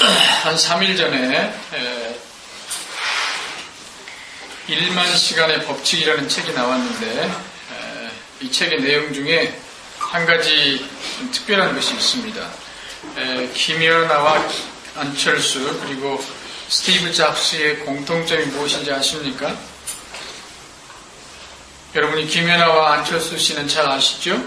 한 3일 전에 1만 시간의 법칙이라는 책이 나왔는데 이 책의 내용 중에 한 가지 특별한 것이 있습니다. 김연아와 안철수 그리고 스티브 잡스의 공통점이 무엇인지 아십니까? 여러분이 김연아와 안철수 씨는 잘 아시죠?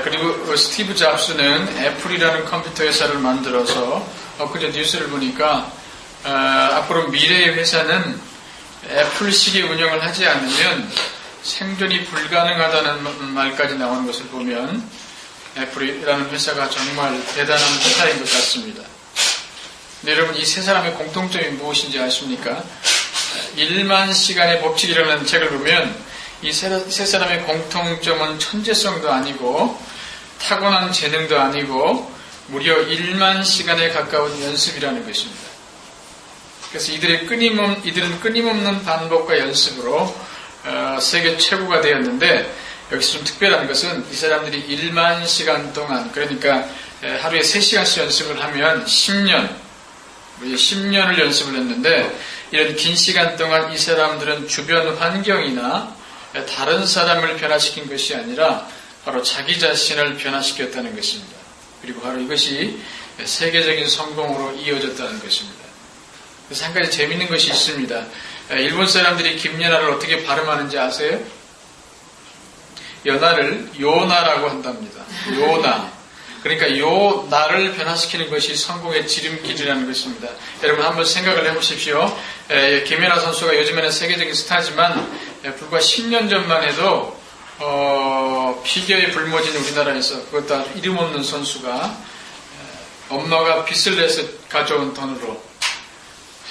그리고 스티브 잡스는 애플이라는 컴퓨터 회사를 만들어서 엊그제 뉴스를 보니까 앞으로 미래의 회사는 애플식의 운영을 하지 않으면 생존이 불가능하다는 말까지 나오는 것을 보면 애플이라는 회사가 정말 대단한 회사인 것 같습니다. 근데 여러분 이 세 사람의 공통점이 무엇인지 아십니까? 1만 시간의 법칙이라는 책을 보면 이 세 사람의 공통점은 천재성도 아니고 타고난 재능도 아니고 무려 1만 시간에 가까운 연습이라는 것입니다. 그래서 이들은 끊임없는 반복과 연습으로 세계 최고가 되었는데 여기서 좀 특별한 것은 이 사람들이 1만 시간 동안 그러니까 하루에 3시간씩 연습을 하면 10년을 연습을 했는데 이런 긴 시간 동안 이 사람들은 주변 환경이나 다른 사람을 변화시킨 것이 아니라 바로 자기 자신을 변화시켰다는 것입니다. 그리고 바로 이것이 세계적인 성공으로 이어졌다는 것입니다. 그래서 한 가지 재밌는 것이 있습니다. 일본 사람들이 김연아를 어떻게 발음하는지 아세요? 연아를 요나라고 한답니다. 요나. 그러니까 요나를 변화시키는 것이 성공의 지름길이라는 것입니다. 여러분 한번 생각을 해보십시오. 김연아 선수가 요즘에는 세계적인 스타지만 불과 10년 전만 해도 피겨에 불모진 우리나라에서 그것도 아주 이름 없는 선수가 엄마가 빚을 내서 가져온 돈으로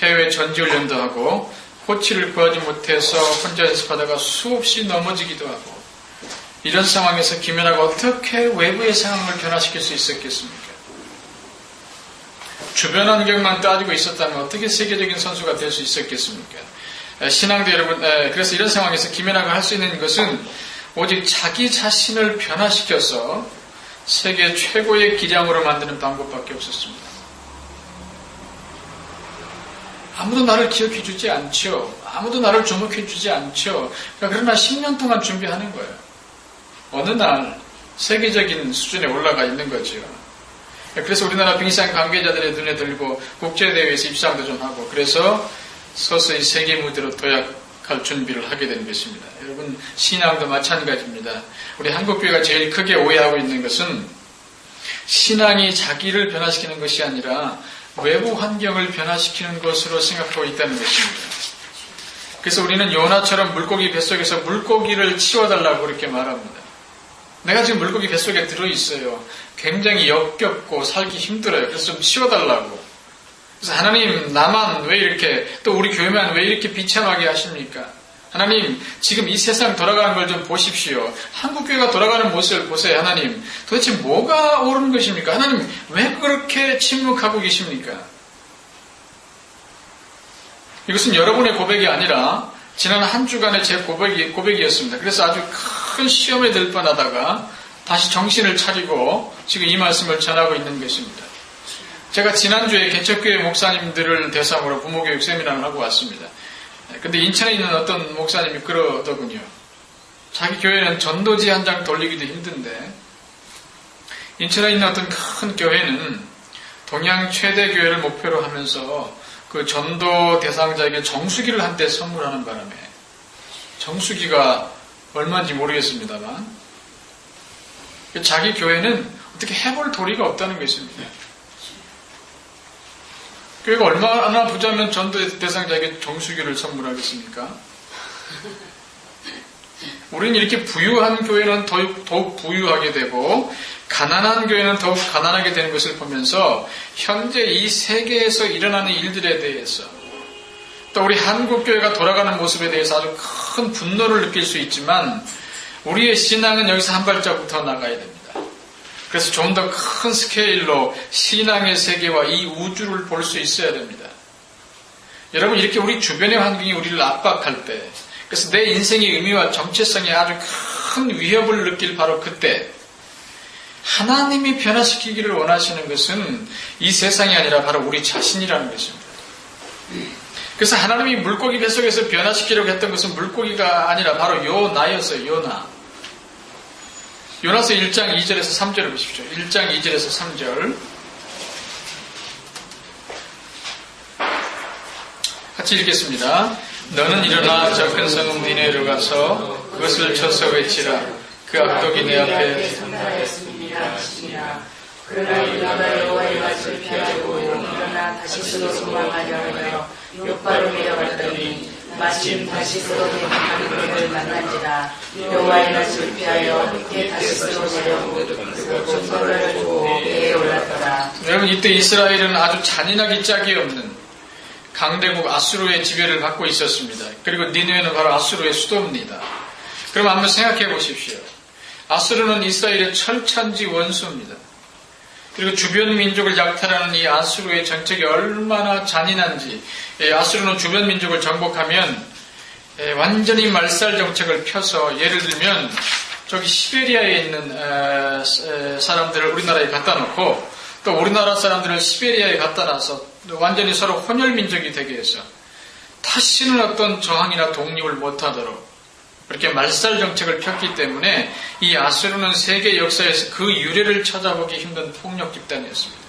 해외 전지훈련도 하고 코치를 구하지 못해서 혼자 연습하다가 수없이 넘어지기도 하고 이런 상황에서 김연아가 어떻게 외부의 상황을 변화시킬 수 있었겠습니까? 주변 환경만 따지고 있었다면 어떻게 세계적인 선수가 될 수 있었겠습니까? 신앙도 여러분, 그래서 이런 상황에서 김연아가 할 수 있는 것은 오직 자기 자신을 변화시켜서 세계 최고의 기량으로 만드는 방법밖에 없었습니다. 아무도 나를 기억해 주지 않죠. 아무도 나를 주목해 주지 않죠. 그러나 10년 동안 준비하는 거예요. 어느 날 세계적인 수준에 올라가 있는 거죠. 그래서 우리나라 빙상 관계자들의 눈에 들고 국제대회에서 입상도 좀 하고 그래서 서서히 세계 무대로 도약할 준비를 하게 된 것입니다. 여러분 신앙도 마찬가지입니다. 우리 한국교회가 제일 크게 오해하고 있는 것은 신앙이 자기를 변화시키는 것이 아니라 외부 환경을 변화시키는 것으로 생각하고 있다는 것입니다. 그래서 우리는 요나처럼 물고기 뱃속에서 물고기를 치워달라고 그렇게 말합니다. 내가 지금 물고기 뱃속에 들어있어요. 굉장히 역겹고 살기 힘들어요. 그래서 좀 치워달라고. 그래서 하나님 나만 왜 이렇게 또 우리 교회만 왜 이렇게 비참하게 하십니까? 하나님 지금 이 세상 돌아가는 걸 좀 보십시오. 한국교회가 돌아가는 모습을 보세요. 하나님 도대체 뭐가 옳은 것입니까? 하나님 왜 그렇게 침묵하고 계십니까? 이것은 여러분의 고백이 아니라 지난 한 주간의 제 고백이었습니다. 그래서 아주 큰 시험에 들 뻔하다가 다시 정신을 차리고 지금 이 말씀을 전하고 있는 것입니다. 제가 지난주에 개척교회 목사님들을 대상으로 부모교육 세미나를 하고 왔습니다. 근데 인천에 있는 어떤 목사님이 그러더군요. 자기 교회는 전도지 한 장 돌리기도 힘든데 인천에 있는 어떤 큰 교회는 동양 최대 교회를 목표로 하면서 그 전도 대상자에게 정수기를 한 대 선물하는 바람에 정수기가 얼마인지 모르겠습니다만 자기 교회는 어떻게 해볼 도리가 없다는 것입니다. 교회가 얼마나 부자면 전도 대상자에게 정수기를 선물하겠습니까? 우리는 이렇게 부유한 교회는 더욱 부유하게 되고 가난한 교회는 더욱 가난하게 되는 것을 보면서 현재 이 세계에서 일어나는 일들에 대해서 또 우리 한국교회가 돌아가는 모습에 대해서 아주 큰 분노를 느낄 수 있지만 우리의 신앙은 여기서 한 발자국 더 나가야 됩니다. 그래서 좀 더 큰 스케일로 신앙의 세계와 이 우주를 볼 수 있어야 됩니다. 여러분 이렇게 우리 주변의 환경이 우리를 압박할 때 그래서 내 인생의 의미와 정체성에 아주 큰 위협을 느낄 바로 그때 하나님이 변화시키기를 원하시는 것은 이 세상이 아니라 바로 우리 자신이라는 것입니다. 그래서 하나님이 물고기 뱃속에서 변화시키려고 했던 것은 물고기가 아니라 바로 요나였어요. 요나서 1장 2절에서 3절을 보십시오. 1장 2절에서 3절 같이 읽겠습니다. 너는 일어나 저 큰 성읍 니네로 가서 그것을 쳐서 외치라. 그 악독이 내 앞에 그러나 유다가 여호와의 말씀을 피하고 일어나 다시스로 도망하려 하며 요바로 내려갔더니 마침 다시스로 대항하는 그를 만난지라. 여호와의 말씀을 피하여 함께 다시스로 내려오고 전거를 두고 배에 올랐더라. 여러분, 이때 이스라엘은 아주 잔인하기 짝이 없는 강대국 아수르의 지배를 받고 있었습니다. 그리고 니느웨는 바로 아수르의 수도입니다. 그럼 한번 생각해 보십시오. 아수르는 이스라엘의 철천지 원수입니다. 그리고 주변 민족을 약탈하는 이 아수르의 정책이 얼마나 잔인한지, 아수르는 주변 민족을 정복하면 완전히 말살 정책을 펴서, 예를 들면 저기 시베리아에 있는 사람들을 우리나라에 갖다 놓고 또 우리나라 사람들을 시베리아에 갖다 놔서 완전히 서로 혼혈 민족이 되게 해서 다시는 어떤 저항이나 독립을 못하도록 그렇게 말살 정책을 폈기 때문에 이 아수르는 세계 역사에서 그 유래를 찾아보기 힘든 폭력 집단이었습니다.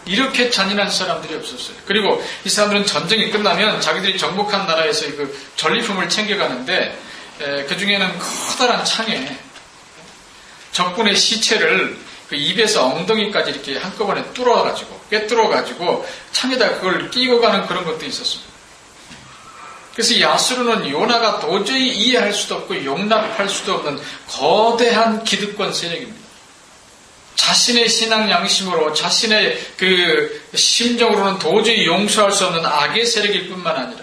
이렇게 잔인한 사람들이 없었어요. 그리고 이 사람들은 전쟁이 끝나면 자기들이 정복한 나라에서 그 전리품을 챙겨가는데 그 중에는 커다란 창에 적군의 시체를 그 입에서 엉덩이까지 이렇게 한꺼번에 꿰뚫어가지고 창에다 그걸 끼고 가는 그런 것도 있었습니다. 그래서 이 아수르는 요나가 도저히 이해할 수도 없고 용납할 수도 없는 거대한 기득권 세력입니다. 자신의 신앙 양심으로, 자신의 그 심정으로는 도저히 용서할 수 없는 악의 세력일 뿐만 아니라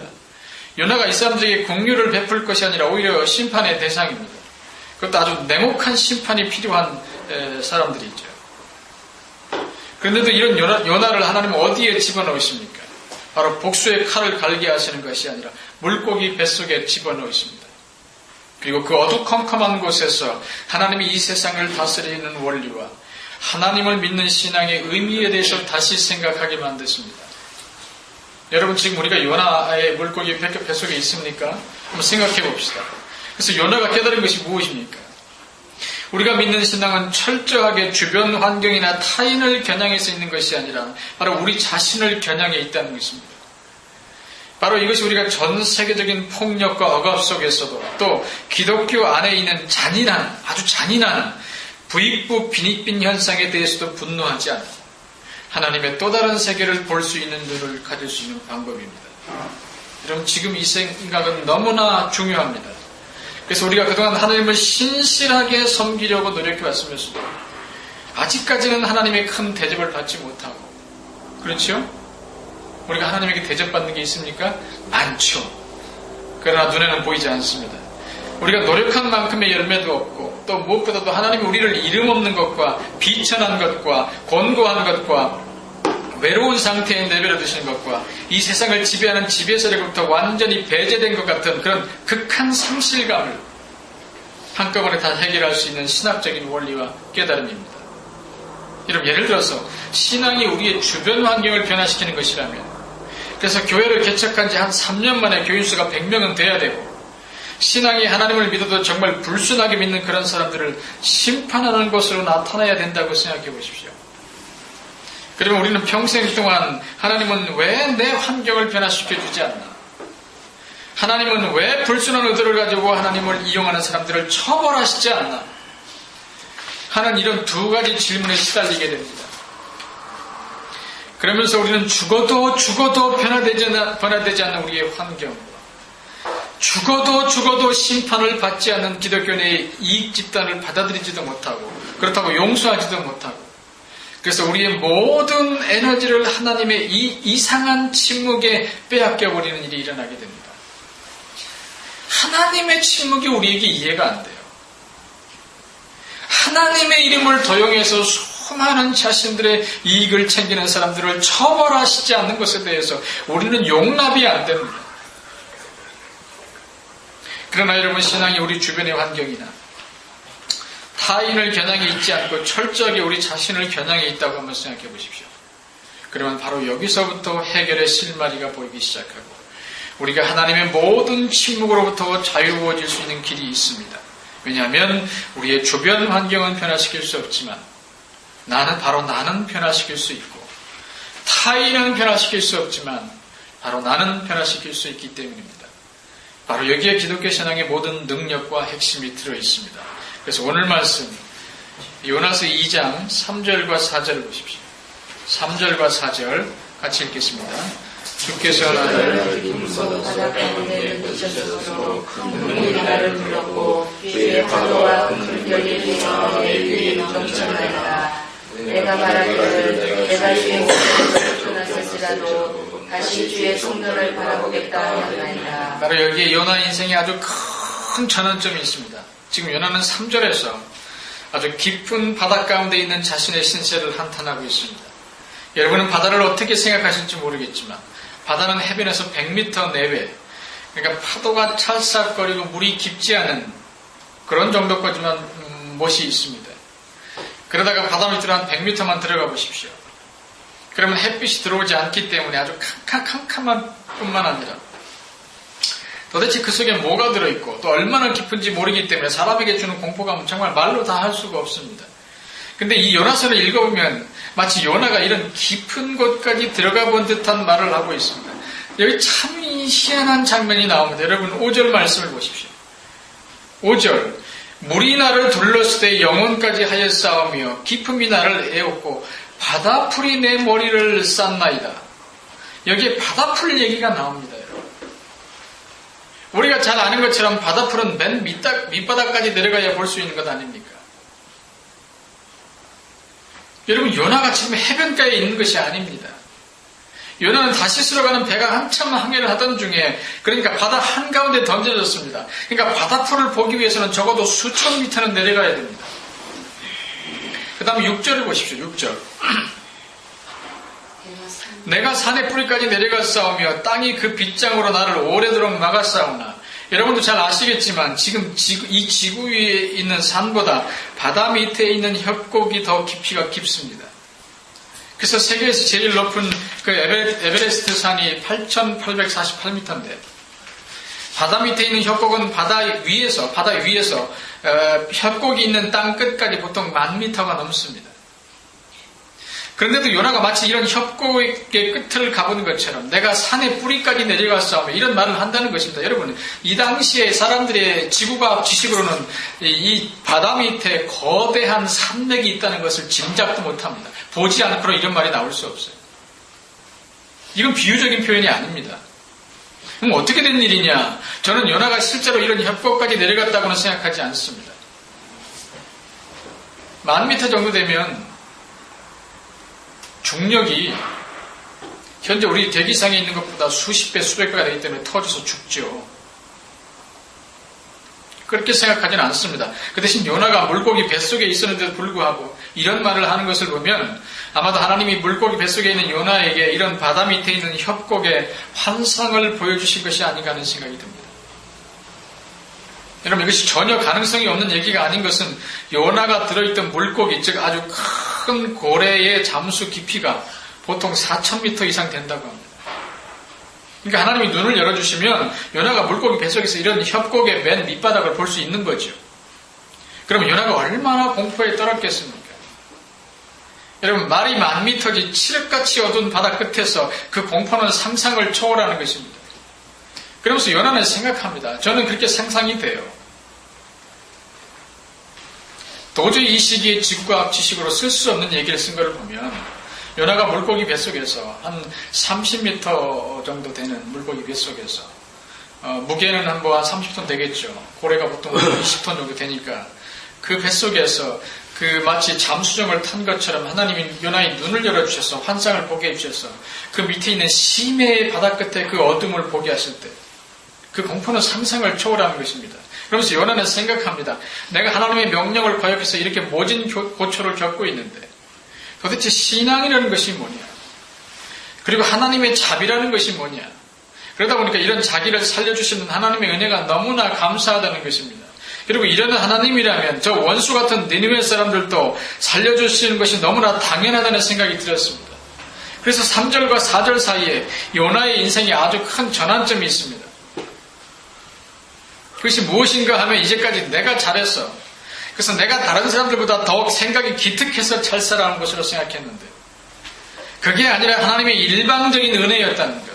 요나가 이 사람들에게 공유를 베풀 것이 아니라 오히려 심판의 대상입니다. 그것도 아주 냉혹한 심판이 필요한 사람들이죠. 그런데도 이런 요나를 하나님은 어디에 집어넣으십니까? 바로 복수의 칼을 갈게 하시는 것이 아니라 물고기 뱃속에 집어넣으십니다. 그리고 그 어두컴컴한 곳에서 하나님이 이 세상을 다스리는 원리와 하나님을 믿는 신앙의 의미에 대해서 다시 생각하게 만드십니다. 여러분, 지금 우리가 요나의 물고기 뱃속에 있습니까? 한번 생각해 봅시다. 그래서 요나가 깨달은 것이 무엇입니까? 우리가 믿는 신앙은 철저하게 주변 환경이나 타인을 겨냥해서 있는 것이 아니라 바로 우리 자신을 겨냥해 있다는 것입니다. 바로 이것이 우리가 전 세계적인 폭력과 억압 속에서도 또 기독교 안에 있는 아주 잔인한 부익부 빈익빈 현상에 대해서도 분노하지 않고 하나님의 또 다른 세계를 볼 수 있는 눈을 가질 수 있는 방법입니다. 여러분, 지금 이 생각은 너무나 중요합니다. 그래서 우리가 그동안 하나님을 신실하게 섬기려고 노력해왔으면서도 아직까지는 하나님의 큰 대접을 받지 못하고, 그렇죠? 우리가 하나님에게 대접받는 게 있습니까? 많죠. 그러나 눈에는 보이지 않습니다. 우리가 노력한 만큼의 열매도 없고, 또 무엇보다도 하나님이 우리를 이름 없는 것과 비천한 것과 곤고한 것과 외로운 상태에 내버려 두시는 것과 이 세상을 지배하는 지배세력부터 완전히 배제된 것 같은 그런 극한 상실감을 한꺼번에 다 해결할 수 있는 신학적인 원리와 깨달음입니다. 여러분, 예를 들어서 신앙이 우리의 주변 환경을 변화시키는 것이라면, 그래서 교회를 개척한 지 한 3년 만에 교인수가 100명은 돼야 되고, 신앙이 하나님을 믿어도 정말 불순하게 믿는 그런 사람들을 심판하는 것으로 나타나야 된다고 생각해 보십시오. 그러면 우리는 평생 동안 하나님은 왜 내 환경을 변화시켜 주지 않나? 하나님은 왜 불순한 의도를 가지고 하나님을 이용하는 사람들을 처벌하시지 않나? 하는 이런 두 가지 질문에 시달리게 됩니다. 그러면서 우리는 죽어도 변화되지 않는 우리의 환경, 죽어도 심판을 받지 않는 기독교 내의 이익 집단을 받아들이지도 못하고, 그렇다고 용서하지도 못하고, 그래서 우리의 모든 에너지를 하나님의 이 이상한 침묵에 빼앗겨버리는 일이 일어나게 됩니다. 하나님의 침묵이 우리에게 이해가 안 돼요. 하나님의 이름을 도용해서 수많은 자신들의 이익을 챙기는 사람들을 처벌하시지 않는 것에 대해서 우리는 용납이 안 됩니다. 그러나 여러분, 신앙이 우리 주변의 환경이나 타인을 겨냥해 있지 않고 철저하게 우리 자신을 겨냥해 있다고 한번 생각해 보십시오. 그러면 바로 여기서부터 해결의 실마리가 보이기 시작하고 우리가 하나님의 모든 침묵으로부터 자유로워질 수 있는 길이 있습니다. 왜냐하면 우리의 주변 환경은 변화시킬 수 없지만 나는 변화시킬 수 있고 타인은 변화시킬 수 없지만 바로 나는 변화시킬 수 있기 때문입니다. 바로 여기에 기독교 신앙의 모든 능력과 핵심이 들어있습니다. 그래서 오늘 말씀 요나서 2장 3절과 4절을 보십시오. 3절과 4절 같이 읽겠습니다. 주께서 나를 바다 가운데 던지셨으므로 큰 물이 나를 불렀고 주의 파도와 큰 별이 일어나 내 위에 넘쳐나리라. 내가 말하기를 내가 주의 목소리를 쫓겨났을지라도 다시 주의 성전을 바라보겠다 하였나이다. 바로 여기에 요나 인생에 아주 큰 전환점이 있습니다. 지금 요나는 3절에서 아주 깊은 바다 가운데 있는 자신의 신세를 한탄하고 있습니다. 여러분은 바다를 어떻게 생각하실지 모르겠지만 바다는 해변에서 100m 내외, 그러니까 파도가 찰싹거리고 물이 깊지 않은 그런 정도까지만 못이 있습니다. 그러다가 바다 밑으로 한 100m만 들어가 보십시오. 그러면 햇빛이 들어오지 않기 때문에 아주 캄캄한 뿐만 아니라 도대체 그 속에 뭐가 들어있고 또 얼마나 깊은지 모르기 때문에 사람에게 주는 공포감은 정말 말로 다 할 수가 없습니다. 근데 이 요나서를 읽어보면 마치 요나가 이런 깊은 곳까지 들어가 본 듯한 말을 하고 있습니다. 여기 참 희한한 장면이 나옵니다. 여러분 5절 말씀을 보십시오. 5절 물이 나를 둘렀을 때 영혼까지 하여 싸우며 깊음이 나를 에웠고 바다풀이 내 머리를 쌌나이다. 여기에 바다풀 얘기가 나옵니다. 여러분. 우리가 잘 아는 것처럼 바다풀은 맨 밑바닥까지 내려가야 볼 수 있는 것 아닙니까? 여러분 요나가 지금 해변가에 있는 것이 아닙니다. 요나는 다시스로 가는 배가 한참 항해를 하던 중에 그러니까 바다 한가운데 던져졌습니다. 그러니까 바다풀을 보기 위해서는 적어도 수천 미터는 내려가야 됩니다. 그 다음 6절을 보십시오. 6절 내가 산의 뿌리까지 내려가 싸우며 땅이 그 빗장으로 나를 오래도록 막아 싸우나. 여러분도 잘 아시겠지만 지금 이 지구 위에 있는 산보다 바다 밑에 있는 협곡이 더 깊이가 깊습니다. 그래서 세계에서 제일 높은 그 에베레스트 산이 8,848m인데 바다 밑에 있는 협곡은 바다 위에서 협곡이 있는 땅 끝까지 보통 10,000m가 넘습니다. 그런데도 요나가 마치 이런 협곡의 끝을 가보는 것처럼 내가 산의 뿌리까지 내려가 싸우며 이런 말을 한다는 것입니다. 여러분 이 당시에 사람들의 지구과학 지식으로는 이 바다 밑에 거대한 산맥이 있다는 것을 짐작도 못합니다. 보지 않고는 이런 말이 나올 수 없어요. 이건 비유적인 표현이 아닙니다. 그럼 어떻게 된 일이냐? 저는 요나가 실제로 이런 협곡까지 내려갔다고는 생각하지 않습니다. 10,000m 정도 되면 중력이 현재 우리 대기상에 있는 것보다 수십 배, 수백 배가 되기 때문에 터져서 죽죠. 그렇게 생각하지는 않습니다. 그 대신 요나가 물고기 뱃속에 있었는데도 불구하고 이런 말을 하는 것을 보면 아마도 하나님이 물고기 뱃속에 있는 요나에게 이런 바다 밑에 있는 협곡의 환상을 보여주신 것이 아닌가 하는 생각이 듭니다. 여러분 이것이 전혀 가능성이 없는 얘기가 아닌 것은 요나가 들어있던 물고기, 즉 아주 큰 고래의 잠수 깊이가 보통 4,000m 이상 된다고 합니다. 그러니까 하나님이 눈을 열어주시면 요나가 물고기 뱃속에서 이런 협곡의 맨 밑바닥을 볼 수 있는 거죠. 그럼 요나가 얼마나 공포에 떨었겠습니까? 여러분 말이 10,000m지 칠흑같이 어두운 바다 끝에서 그 공포는 상상을 초월하는 것입니다. 그러면서 요나는 생각합니다. 저는 그렇게 상상이 돼요. 도저히 이 시기에 지구과학 지식으로 쓸 수 없는 얘기를 쓴 걸 보면 요나가 물고기 뱃속에서 한 30m 정도 되는 물고기 뱃속에서 무게는 한 30톤 되겠죠. 고래가 보통 20톤 정도 되니까 그 뱃속에서 그 마치 잠수정을 탄 것처럼 하나님이 요나의 눈을 열어주셔서 환상을 보게 해주셔서 그 밑에 있는 심해의 바다 끝에 그 어둠을 보게 하실 때 그 공포는 상상을 초월하는 것입니다. 그러면서 요나는 생각합니다. 내가 하나님의 명령을 거역해서 이렇게 모진 고초를 겪고 있는데 도대체 신앙이라는 것이 뭐냐? 그리고 하나님의 자비라는 것이 뭐냐? 그러다 보니까 이런 자기를 살려주시는 하나님의 은혜가 너무나 감사하다는 것입니다. 그리고 이런 하나님이라면 저 원수 같은 니느웨 사람들도 살려주시는 것이 너무나 당연하다는 생각이 들었습니다. 그래서 3절과 4절 사이에 요나의 인생에 아주 큰 전환점이 있습니다. 그것이 무엇인가 하면 이제까지 내가 잘했어. 그래서 내가 다른 사람들보다 더욱 생각이 기특해서 잘 살아가는 것으로 생각했는데 그게 아니라 하나님의 일방적인 은혜였다는 것.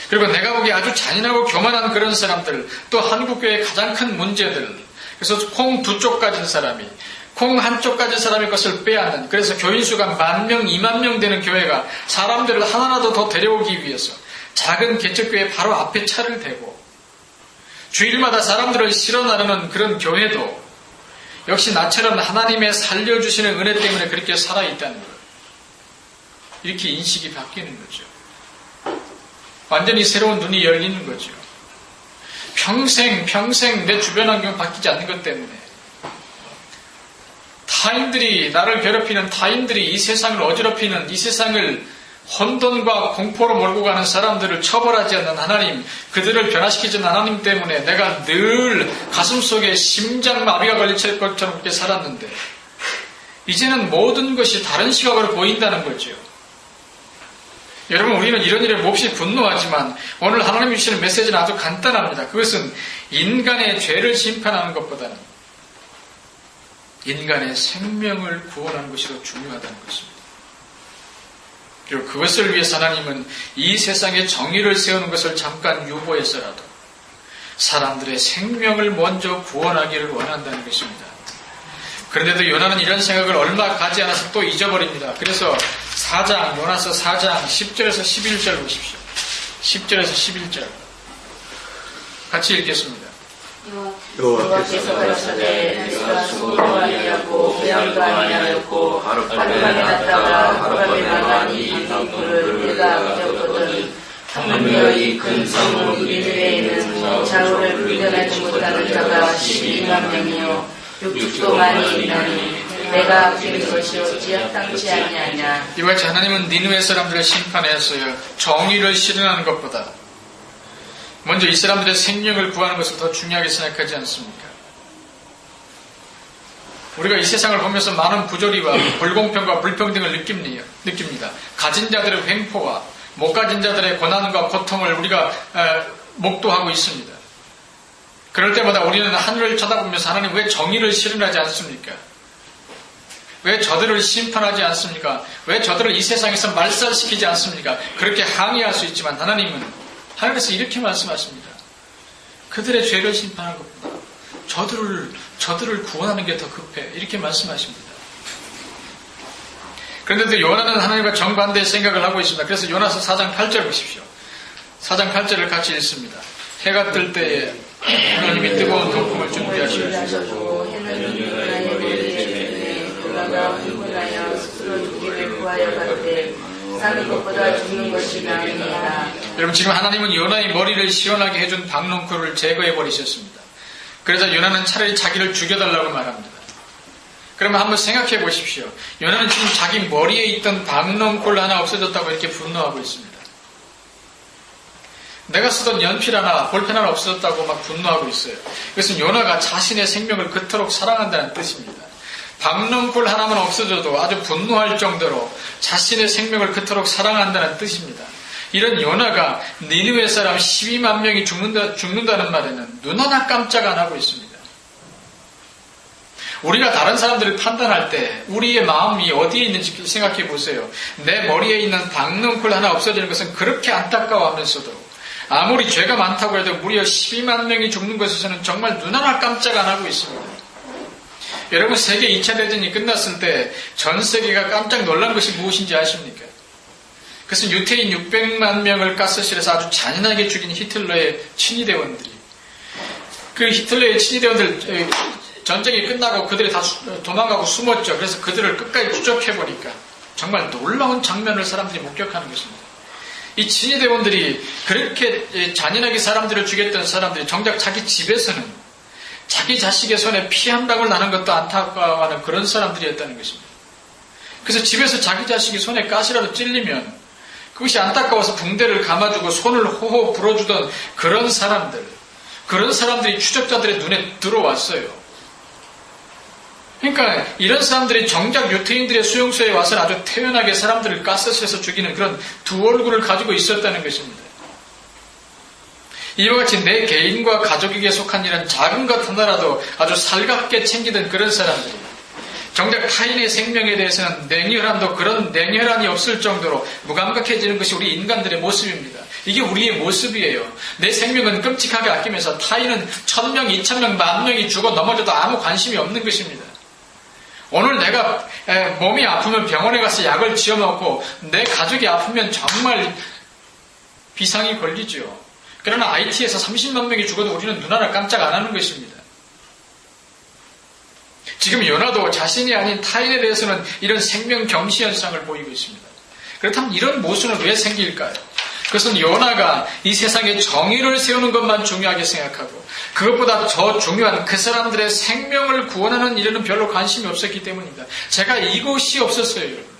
그리고 내가 보기에 아주 잔인하고 교만한 그런 사람들, 또 한국교회의 가장 큰 문제들, 그래서 콩 두 쪽 가진 사람이 콩 한쪽 가진 사람의 것을 빼앗는, 그래서 교인수가 10,000명, 20,000명 되는 교회가 사람들을 하나라도 더 데려오기 위해서 작은 개척교회 바로 앞에 차를 대고 주일마다 사람들을 실어 나르는 그런 교회도 역시 나처럼 하나님의 살려주시는 은혜 때문에 그렇게 살아있다는 거예요. 이렇게 인식이 바뀌는 거죠. 완전히 새로운 눈이 열리는 거죠. 평생 내 주변 환경 바뀌지 않는 것 때문에 타인들이 나를 괴롭히는 타인들이 이 세상을 어지럽히는 이 세상을 혼돈과 공포로 몰고 가는 사람들을 처벌하지 않는 하나님, 그들을 변화시키지 않는 하나님 때문에 내가 늘 가슴속에 심장마비가 걸릴 것처럼 그렇게 살았는데 이제는 모든 것이 다른 시각으로 보인다는 거죠. 여러분, 우리는 이런 일에 몹시 분노하지만 오늘 하나님이 주시는 메시지는 아주 간단합니다. 그것은 인간의 죄를 심판하는 것보다는 인간의 생명을 구원하는 것이 더 중요하다는 것입니다. 그리고 그것을 위해서 하나님은 이 세상에 정의를 세우는 것을 잠깐 유보해서라도 사람들의 생명을 먼저 구원하기를 원한다는 것입니다. 그런데도 요나는 이런 생각을 얼마 가지 않아서 또 잊어버립니다. 그래서 요나서 4장 10절에서 11절 보십시오. 10절에서 11절 같이 읽겠습니다. 여호와께서 가라사대 내가 수고도 아니하고 배양도 아니하였고 하룻밤에 갔다가 하룻밤에 나간 이 방문을 내가 아꼈거든. 하물며 이 큰 성읍 니느웨에 있는 좌우를 분별하지 못하는 자가 12만 명이요 육축도 많이 있나니 내가 아끼는 것이 어찌 합당치 아니하냐. 이같이 하나님은 니느웨 사람들을 심판했어요. 정의를 실현하는 것보다 먼저 이 사람들의 생명을 구하는 것을 더 중요하게 생각하지 않습니까? 우리가 이 세상을 보면서 많은 부조리와 불공평과 불평등을 느낍니다. 가진 자들의 횡포와 못 가진 자들의 고난과 고통을 우리가 목도하고 있습니다. 그럴 때마다 우리는 하늘을 쳐다보면서 하나님 왜 정의를 실현하지 않습니까? 왜 저들을 심판하지 않습니까? 왜 저들을 이 세상에서 말살시키지 않습니까? 그렇게 항의할 수 있지만 하나님은 하나님께서 이렇게 말씀하십니다. 그들의 죄를 심판하는 것보다 저들을 구원하는 게 더 급해. 이렇게 말씀하십니다. 그런데도 요나는 하나님과 정반대의 생각을 하고 있습니다. 그래서 요나서 4장 8절 보십시오. 4장 8절을 같이 읽습니다. 해가 뜰 때에 하나님이 뜨거운 동풍을 준비하시고 해는 유나의 머리에 그가 흥분하여 스스로 죽기를 구하여 갔되 사는 것보다 죽는 것이 나으니라. 여러분, 지금 하나님은 요나의 머리를 시원하게 해준 박농쿨을 제거해버리셨습니다. 그래서 요나는 차라리 자기를 죽여달라고 말합니다. 그러면 한번 생각해 보십시오. 요나는 지금 자기 머리에 있던 박농쿨 하나 없어졌다고 이렇게 분노하고 있습니다. 내가 쓰던 연필 하나, 볼펜 하나 없어졌다고 막 분노하고 있어요. 그것은 요나가 자신의 생명을 그토록 사랑한다는 뜻입니다. 박농쿨 하나만 없어져도 아주 분노할 정도로 자신의 생명을 그토록 사랑한다는 뜻입니다. 이런 요나가 니느웨 사람 12만 명이 죽는다는 말에는 눈 하나 깜짝 안 하고 있습니다. 우리가 다른 사람들을 판단할 때 우리의 마음이 어디에 있는지 생각해 보세요. 내 머리에 있는 박농쿨 하나 없어지는 것은 그렇게 안타까워하면서도 아무리 죄가 많다고 해도 무려 12만 명이 죽는 것에서는 정말 눈 하나 깜짝 안 하고 있습니다. 여러분, 세계 2차 대전이 끝났을 때 전 세계가 깜짝 놀란 것이 무엇인지 아십니까? 그것은 유태인 600만 명을 가스실에서 아주 잔인하게 죽인 히틀러의 친위대원들이, 그 히틀러의 친위대원들 전쟁이 끝나고 그들이 다 도망가고 숨었죠. 그래서 그들을 끝까지 추적해보니까 정말 놀라운 장면을 사람들이 목격하는 것입니다. 이 친위대원들이 그렇게 잔인하게 사람들을 죽였던 사람들이 정작 자기 집에서는 자기 자식의 손에 피 한 방울 나는 것도 안타까워하는 그런 사람들이었다는 것입니다. 그래서 집에서 자기 자식이 손에 가시라도 찔리면 그것이 안타까워서 붕대를 감아주고 손을 호호 불어주던 그런 사람들, 그런 사람들이 추적자들의 눈에 들어왔어요. 그러니까 이런 사람들이 정작 유태인들의 수용소에 와서 아주 태연하게 사람들을 가스해서 죽이는 그런 두 얼굴을 가지고 있었다는 것입니다. 이와 같이 내 개인과 가족에게 속한 이런 작은 것 하나라도 아주 살갑게 챙기던 그런 사람들이 정작 타인의 생명에 대해서는 냉혈함도 그런 냉혈함이 없을 정도로 무감각해지는 것이 우리 인간들의 모습입니다. 이게 우리의 모습이에요. 내 생명은 끔찍하게 아끼면서 타인은 1000명, 2000명, 10,000명이 죽어 넘어져도 아무 관심이 없는 것입니다. 오늘 내가 몸이 아프면 병원에 가서 약을 지어먹고 내 가족이 아프면 정말 비상이 걸리죠. 그러나 IT에서 30만 명이 죽어도 우리는 눈 하나 깜짝 안 하는 것입니다. 지금 요나도 자신이 아닌 타인에 대해서는 이런 생명 경시 현상을 보이고 있습니다. 그렇다면 이런 모순은 왜 생길까요? 그것은 요나가 이 세상에 정의를 세우는 것만 중요하게 생각하고 그것보다 더 중요한 그 사람들의 생명을 구원하는 일에는 별로 관심이 없었기 때문입니다. 제가 이것이 없었어요, 여러분.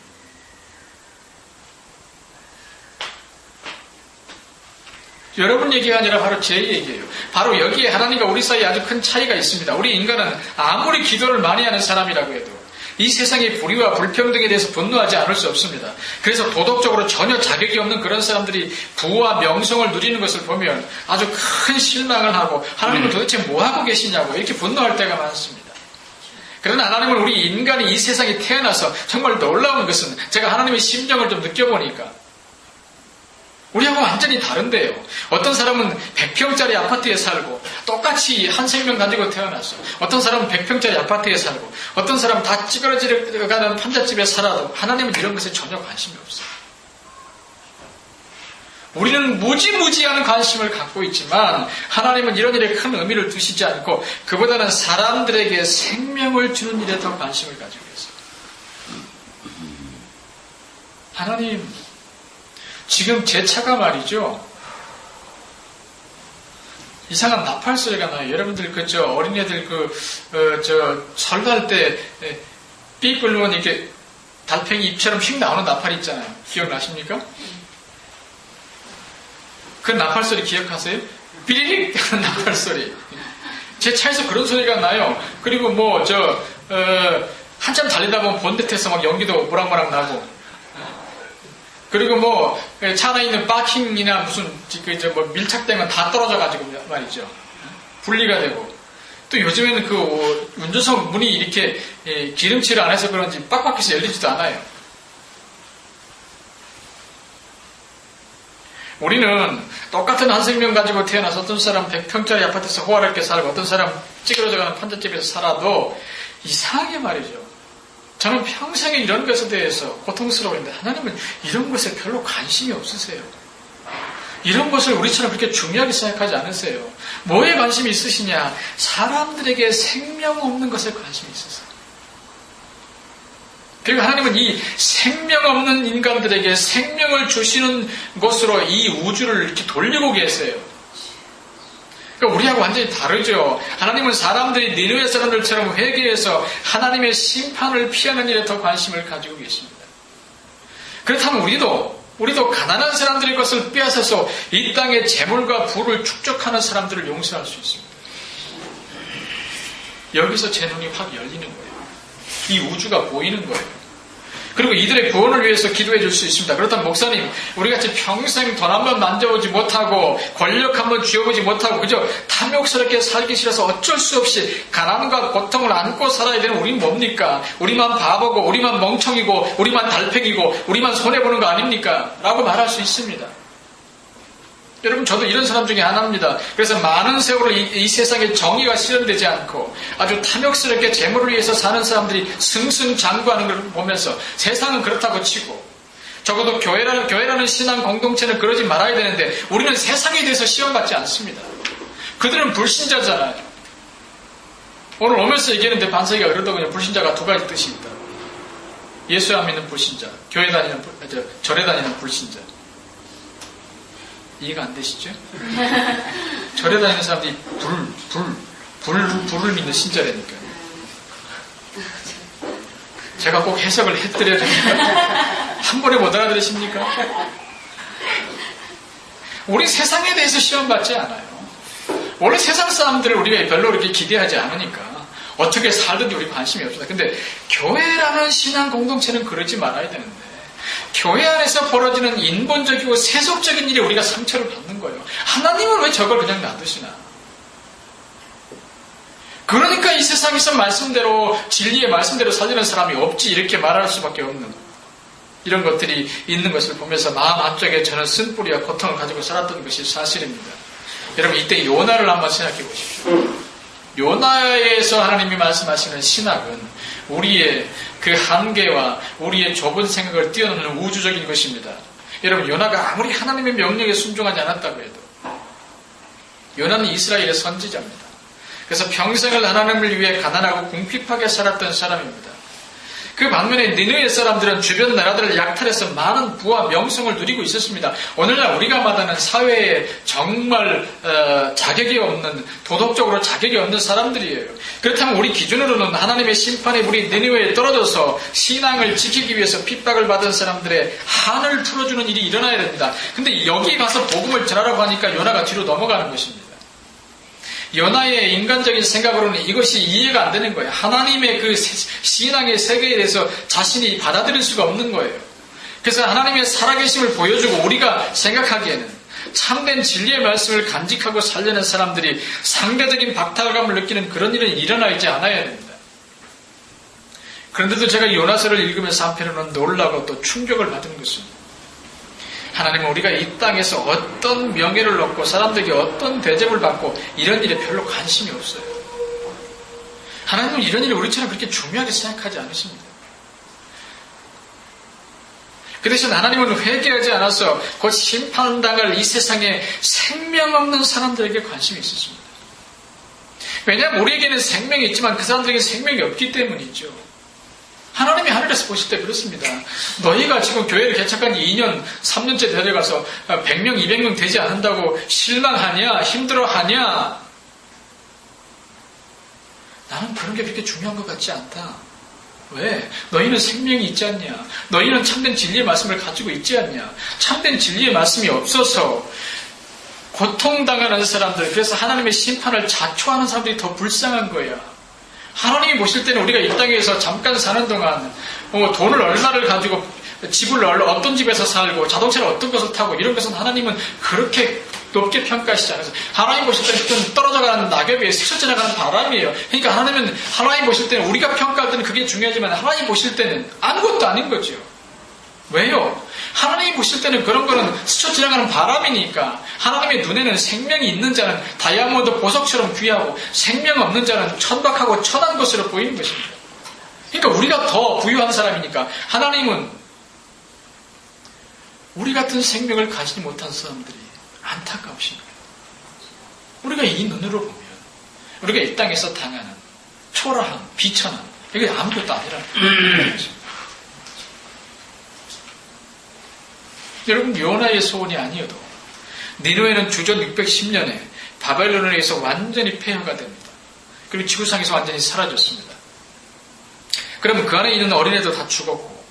여러분 얘기가 아니라 바로 제 얘기예요. 바로 여기에 하나님과 우리 사이에 아주 큰 차이가 있습니다. 우리 인간은 아무리 기도를 많이 하는 사람이라고 해도 이 세상의 불의와 불평등에 대해서 분노하지 않을 수 없습니다. 그래서 도덕적으로 전혀 자격이 없는 그런 사람들이 부와 명성을 누리는 것을 보면 아주 큰 실망을 하고 하나님은 도대체 뭐하고 계시냐고 이렇게 분노할 때가 많습니다. 그러나 하나님은 우리 인간이 이 세상에 태어나서 정말 놀라운 것은 제가 하나님의 심정을 좀 느껴보니까 우리하고 완전히 다른데요. 어떤 사람은 100평짜리 아파트에 살고 똑같이 한 생명 가지고 태어났어. 어떤 사람은 100평짜리 아파트에 살고 어떤 사람은 다 찌그러지가는 판잣집에 살아도 하나님은 이런 것에 전혀 관심이 없어요. 우리는 무지무지한 관심을 갖고 있지만 하나님은 이런 일에 큰 의미를 두시지 않고 그보다는 사람들에게 생명을 주는 일에 더 관심을 가지고 있어요. 하나님, 지금 제 차가 말이죠. 이상한 나팔 소리가 나요. 여러분들 어린애들 설날 때 삐 불르면 이렇게 달팽이 입처럼 휙 나오는 나팔 있잖아요. 기억나십니까? 그 나팔 소리 기억하세요? 삐리릭 하는 나팔 소리. 제 차에서 그런 소리가 나요. 그리고 한참 달리다 보면 본넷에서 막 연기도 모락모락 나고. 그리고 차 안에 있는 파킹이나 무슨 밀착되면 다 떨어져가지고 말이죠. 분리가 되고. 또 요즘에는 운전석 문이 이렇게 기름칠을 안 해서 그런지 빡빡해서 열리지도 않아요. 우리는 똑같은 한 생명 가지고 태어나서 어떤 사람 100평짜리 아파트에서 호화롭게 살고 어떤 사람 찌그러져가는 판잣집에서 살아도 이상하게 말이죠. 저는 평생에 이런 것에 대해서 고통스러워했는데 하나님은 이런 것에 별로 관심이 없으세요. 이런 것을 우리처럼 그렇게 중요하게 생각하지 않으세요. 뭐에 관심이 있으시냐? 사람들에게 생명 없는 것에 관심이 있으세요. 그리고 하나님은 이 생명 없는 인간들에게 생명을 주시는 것으로 이 우주를 이렇게 돌리고 계세요. 그러니까 우리하고 완전히 다르죠. 하나님은 사람들이 니느웨 사람들처럼 회개해서 하나님의 심판을 피하는 일에 더 관심을 가지고 계십니다. 그렇다면 우리도 가난한 사람들의 것을 빼앗아서 이 땅의 재물과 부를 축적하는 사람들을 용서할 수 있습니다. 여기서 제 눈이 확 열리는 거예요. 이 우주가 보이는 거예요. 그리고 이들의 구원을 위해서 기도해 줄 수 있습니다. 그렇다면 목사님, 우리같이 평생 돈 한번 만져보지 못하고 권력 한번 쥐어보지 못하고 그저 탐욕스럽게 살기 싫어서 어쩔 수 없이 가난과 고통을 안고 살아야 되는 우린 뭡니까? 우리만 바보고 우리만 멍청이고 우리만 달팽이고 우리만 손해보는 거 아닙니까? 라고 말할 수 있습니다. 여러분, 저도 이런 사람 중에 하나입니다. 그래서 많은 세월을 이 세상에 정의가 실현되지 않고 아주 탐욕스럽게 재물을 위해서 사는 사람들이 승승장구하는 걸 보면서 세상은 그렇다고 치고 적어도 교회라는 신앙 공동체는 그러지 말아야 되는데 우리는 세상에 대해서 시험받지 않습니다. 그들은 불신자잖아요. 오늘 오면서 얘기했는데 반석이가 그러더군요. 불신자가 두 가지 뜻이 있다. 예수 안 믿는 불신자, 절에 다니는 불신자. 이해가 안 되시죠? 절에 다니는 사람들이 불을 믿는 신자라니까요. 제가 꼭 해석을 해드려야 됩니까? 한 번에 못 알아들으십니까? 우리 세상에 대해서 시험받지 않아요. 원래 세상 사람들을 우리가 별로 그렇게 기대하지 않으니까 어떻게 살든지 우리 관심이 없습니다. 근데 교회라는 신앙 공동체는 그러지 말아야 되는데 교회 안에서 벌어지는 인본적이고 세속적인 일에 우리가 상처를 받는 거예요. 하나님은 왜 저걸 그냥 놔두시나? 그러니까 이 세상에서 말씀대로 진리의 말씀대로 살리는 사람이 없지 이렇게 말할 수밖에 없는 이런 것들이 있는 것을 보면서 마음 한쪽에 저는 쓴뿌리와 고통을 가지고 살았던 것이 사실입니다. 여러분 이때 요나를 한번 생각해 보십시오. 요나에서 하나님이 말씀하시는 신학은 우리의 그 한계와 우리의 좁은 생각을 뛰어넘는 우주적인 것입니다. 여러분 요나가 아무리 하나님의 명령에 순종하지 않았다고 해도 요나는 이스라엘의 선지자입니다. 그래서 평생을 하나님을 위해 가난하고 궁핍하게 살았던 사람입니다. 그 반면에 니느웨 사람들은 주변 나라들을 약탈해서 많은 부와 명성을 누리고 있었습니다. 오늘날 우리가 마다하는 사회에 정말 자격이 없는, 도덕적으로 자격이 없는 사람들이에요. 그렇다면 우리 기준으로는 하나님의 심판에 우리 니느웨에 떨어져서 신앙을 지키기 위해서 핍박을 받은 사람들의 한을 풀어주는 일이 일어나야 됩니다. 근데 여기 가서 복음을 전하라고 하니까 요나가 뒤로 넘어가는 것입니다. 요나의 인간적인 생각으로는 이것이 이해가 안 되는 거예요. 하나님의 그 신앙의 세계에 대해서 자신이 받아들일 수가 없는 거예요. 그래서 하나님의 살아계심을 보여주고 우리가 생각하기에는 참된 진리의 말씀을 간직하고 살려는 사람들이 상대적인 박탈감을 느끼는 그런 일은 일어나지 않아야 됩니다. 그런데도 제가 요나서를 읽으면서 한편으로는 놀라고 또 충격을 받은 것입니다. 하나님은 우리가 이 땅에서 어떤 명예를 얻고 사람들에게 어떤 대접을 받고 이런 일에 별로 관심이 없어요. 하나님은 이런 일을 우리처럼 그렇게 중요하게 생각하지 않으십니다. 그 대신 하나님은 회개하지 않아서 곧 심판당할 이 세상에 생명 없는 사람들에게 관심이 있으십니다. 왜냐하면 우리에게는 생명이 있지만 그 사람들에게 생명이 없기 때문이죠. 하나님이 하늘에서 보실 때 그렇습니다. 너희가 지금 교회를 개척한 2년, 3년째 데려가서 100명, 200명 되지 않는다고 실망하냐? 힘들어하냐? 나는 그런 게 그렇게 중요한 것 같지 않다. 왜? 너희는 생명이 있지 않냐? 너희는 참된 진리의 말씀을 가지고 있지 않냐? 참된 진리의 말씀이 없어서 고통당하는 사람들, 그래서 하나님의 심판을 자초하는 사람들이 더 불쌍한 거야. 하나님이 보실 때는 우리가 이 땅에서 잠깐 사는 동안 돈을 얼마를 가지고 집을 어떤 집에서 살고 자동차를 어떤 것을 타고 이런 것은 하나님은 그렇게 높게 평가하시지 않아서 하나님 보실 때는 좀 떨어져가는 낙엽에 스쳐 지나가는 바람이에요. 그러니까 하나님 보실 때는 우리가 평가할 때는 그게 중요하지만 하나님 보실 때는 아무것도 아닌 거죠. 왜요? 하나님이 보실 때는 그런 거는 스쳐 지나가는 바람이니까 하나님의 눈에는 생명이 있는 자는 다이아몬드 보석처럼 귀하고 생명 없는 자는 천박하고 천한 것으로 보이는 것입니다. 그러니까 우리가 더 부유한 사람이니까 하나님은 우리 같은 생명을 가지지 못한 사람들이 안타까우십니다. 우리가 이 눈으로 보면 우리가 이 땅에서 당하는 초라함, 비천함 이게 아무것도 아니라는 것입니다. 여러분 요나의 소원이 아니어도 니느웨는 주전 610년에 바벨론에 의해서 완전히 폐허가 됩니다. 그리고 지구상에서 완전히 사라졌습니다. 그러면 그 안에 있는 어린애도 다 죽었고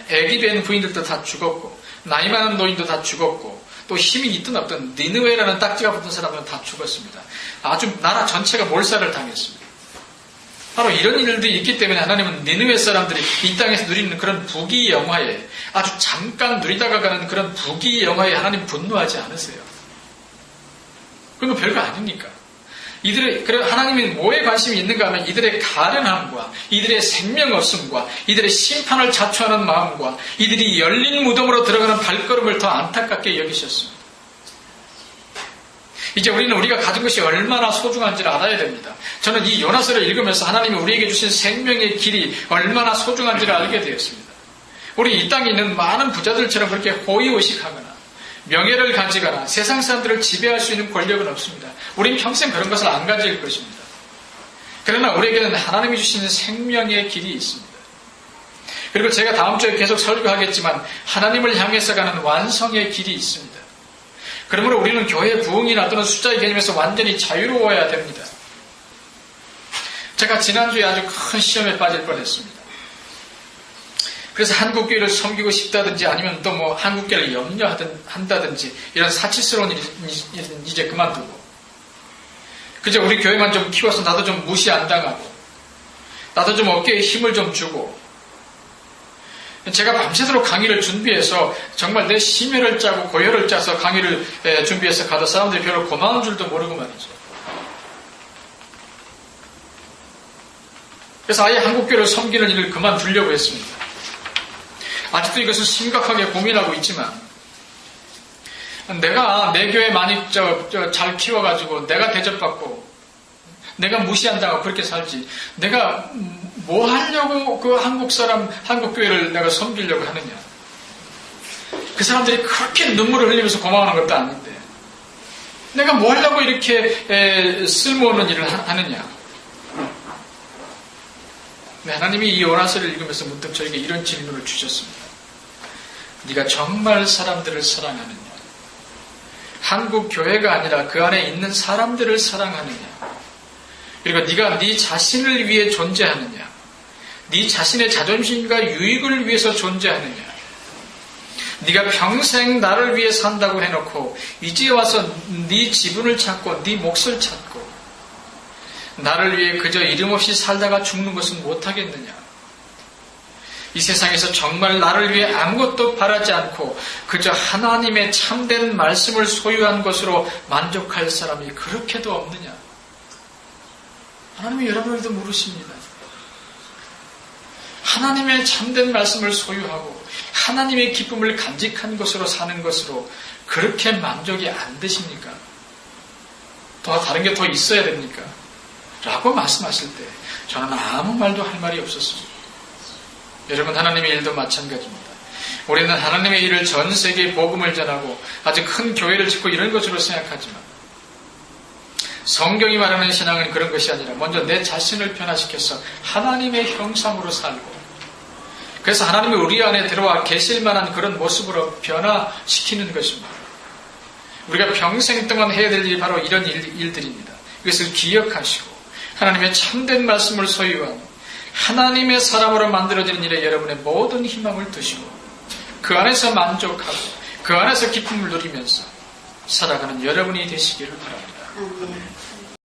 애기 된 부인들도 다 죽었고 나이 많은 노인도 다 죽었고 또 힘이 있든 없든 니느웨라는 딱지가 붙은 사람은 다 죽었습니다. 아주 나라 전체가 몰살을 당했습니다. 바로 이런 일들이 있기 때문에 하나님은 니느웨 사람들이 이 땅에서 누리는 그런 부귀영화에 아주 잠깐 누리다가 가는 그런 부귀영화에 하나님 분노하지 않으세요. 그건 별거 아닙니까? 하나님이 뭐에 관심이 있는가 하면 이들의 가련함과 이들의 생명 없음과 이들의 심판을 자초하는 마음과 이들이 열린 무덤으로 들어가는 발걸음을 더 안타깝게 여기셨습니다. 이제 우리가 가진 것이 얼마나 소중한지를 알아야 됩니다. 저는 이 요나서를 읽으면서 하나님이 우리에게 주신 생명의 길이 얼마나 소중한지를 알게 되었습니다. 우리 이 땅에 있는 많은 부자들처럼 그렇게 호의호식하거나 명예를 가지거나 세상 사람들을 지배할 수 있는 권력은 없습니다. 우린 평생 그런 것을 안 가질 것입니다. 그러나 우리에게는 하나님이 주시는 생명의 길이 있습니다. 그리고 제가 다음 주에 계속 설교하겠지만 하나님을 향해서 가는 완성의 길이 있습니다. 그러므로 우리는 교회 부흥이나 또는 숫자의 개념에서 완전히 자유로워야 됩니다. 제가 지난주에 아주 큰 시험에 빠질 뻔했습니다. 그래서 한국교회를 섬기고 싶다든지 아니면 또 뭐 한국교회를 염려한다든지 이런 사치스러운 일은 이제 그만두고 그저 우리 교회만 좀 키워서 나도 좀 무시 안 당하고, 나도 좀 어깨에 힘을 좀 주고, 제가 밤새도록 강의를 준비해서 정말 내 심혈을 짜고 고혈을 짜서 강의를 준비해서 가도 사람들이 별로 고마운 줄도 모르고 말이죠. 그래서 아예 한국교회를 섬기는 일을 그만두려고 했습니다. 아직도 이것을 심각하게 고민하고 있지만, 내가 내 교회 많이 잘 키워가지고 내가 대접받고 내가 무시한다고 그렇게 살지, 내가 뭐 하려고 그 한국 교회를 내가 섬기려고 하느냐. 그 사람들이 그렇게 눈물을 흘리면서 고마워하는 것도 아닌데 내가 뭐 하려고 이렇게 쓸모없는 일을 하느냐. 네, 하나님이 이 요나서를 읽으면서 문득 저에게 이런 질문을 주셨습니다. 네가 정말 사람들을 사랑하느냐? 한국 교회가 아니라 그 안에 있는 사람들을 사랑하느냐? 그리고 네가 네 자신을 위해 존재하느냐? 네 자신의 자존심과 유익을 위해서 존재하느냐? 네가 평생 나를 위해 산다고 해놓고 이제 와서 네 지분을 찾고 네 몫을 찾고 나를 위해 그저 이름 없이 살다가 죽는 것은 못하겠느냐? 이 세상에서 정말 나를 위해 아무것도 바라지 않고 그저 하나님의 참된 말씀을 소유한 것으로 만족할 사람이 그렇게도 없느냐? 하나님이 여러분들도 물으십니다. 하나님의 참된 말씀을 소유하고 하나님의 기쁨을 간직한 것으로 사는 것으로 그렇게 만족이 안 되십니까? 더 다른 게 더 있어야 됩니까? 라고 말씀하실 때 저는 아무 말도 할 말이 없었습니다. 여러분, 하나님의 일도 마찬가지입니다. 우리는 하나님의 일을 전 세계에 복음을 전하고 아주 큰 교회를 짓고 이런 것으로 생각하지만 성경이 말하는 신앙은 그런 것이 아니라 먼저 내 자신을 변화시켜서 하나님의 형상으로 살고 그래서 하나님이 우리 안에 들어와 계실 만한 그런 모습으로 변화시키는 것입니다. 우리가 평생 동안 해야 될 일이 바로 이런 일들입니다. 이것을 기억하시고 하나님의 참된 말씀을 소유한 하나님의 사람으로 만들어지는 일에 여러분의 모든 희망을 두시고 그 안에서 만족하고 그 안에서 기쁨을 누리면서 살아가는 여러분이 되시기를 바랍니다. 아멘.